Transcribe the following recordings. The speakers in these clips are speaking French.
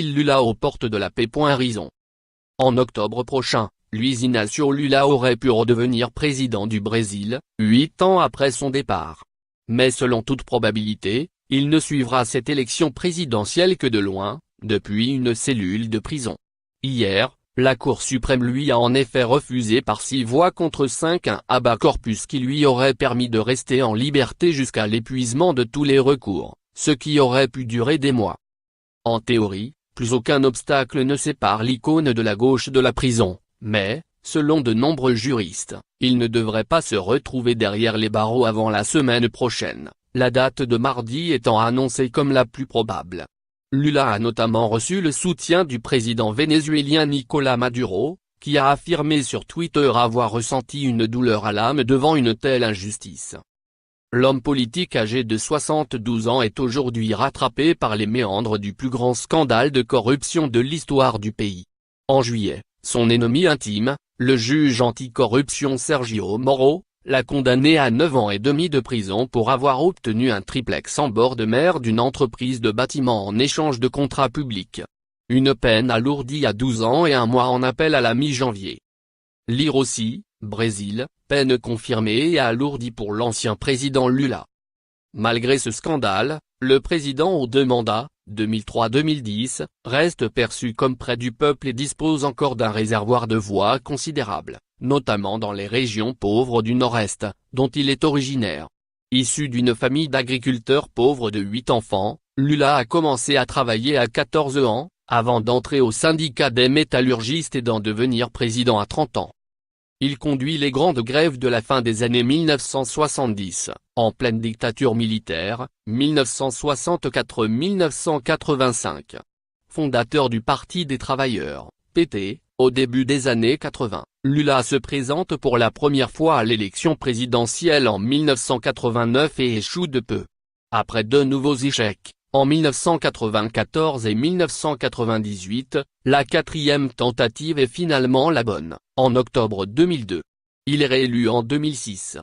Lula aux portes de la paix. Raison. En octobre prochain, Luiz Inácio Lula aurait pu redevenir président du Brésil, 8 ans après son départ. Mais selon toute probabilité, il ne suivra cette élection présidentielle que de loin, depuis une cellule de prison. Hier, la Cour suprême lui a en effet refusé par 6 voix contre 5 un habeas corpus qui lui aurait permis de rester en liberté jusqu'à l'épuisement de tous les recours, ce qui aurait pu durer des mois. En théorie, plus aucun obstacle ne sépare l'icône de la gauche de la prison, mais, selon de nombreux juristes, il ne devrait pas se retrouver derrière les barreaux avant la semaine prochaine, la date de mardi étant annoncée comme la plus probable. Lula a notamment reçu le soutien du président vénézuélien Nicolás Maduro, qui a affirmé sur Twitter avoir ressenti une douleur à l'âme devant une telle injustice. L'homme politique âgé de 72 ans est aujourd'hui rattrapé par les méandres du plus grand scandale de corruption de l'histoire du pays. En juillet, son ennemi intime, le juge anticorruption Sergio Moro, l'a condamné à 9 ans et demi de prison pour avoir obtenu un triplex en bord de mer d'une entreprise de bâtiment en échange de contrats publics. Une peine alourdie à 12 ans et 1 mois en appel à la mi-janvier. Lire aussi, Brésil, peine confirmée et alourdie pour l'ancien président Lula. Malgré ce scandale, le président aux 2 mandats, 2003-2010, reste perçu comme près du peuple et dispose encore d'un réservoir de voix considérable, notamment dans les régions pauvres du Nord-Est, dont il est originaire. Issu d'une famille d'agriculteurs pauvres de 8 enfants, Lula a commencé à travailler à 14 ans, avant d'entrer au syndicat des métallurgistes et d'en devenir président à 30 ans. Il conduit les grandes grèves de la fin des années 1970, en pleine dictature militaire, 1964-1985. Fondateur du Parti des travailleurs, PT, au début des années 80, Lula se présente pour la première fois à l'élection présidentielle en 1989 et échoue de peu. Après 2 nouveaux échecs, en 1994 et 1998, la 4e tentative est finalement la bonne, en octobre 2002. Il est réélu en 2006.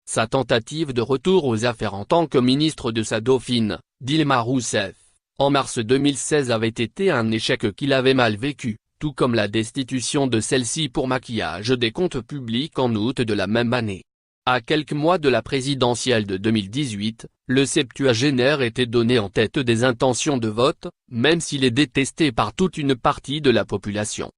Sa tentative de retour aux affaires en tant que ministre de sa dauphine, Dilma Rousseff, en mars 2016 avait été un échec qu'il avait mal vécu, tout comme la destitution de celle-ci pour maquillage des comptes publics en août de la même année. À quelques mois de la présidentielle de 2018, le septuagénaire était donné en tête des intentions de vote, même s'il est détesté par toute une partie de la population.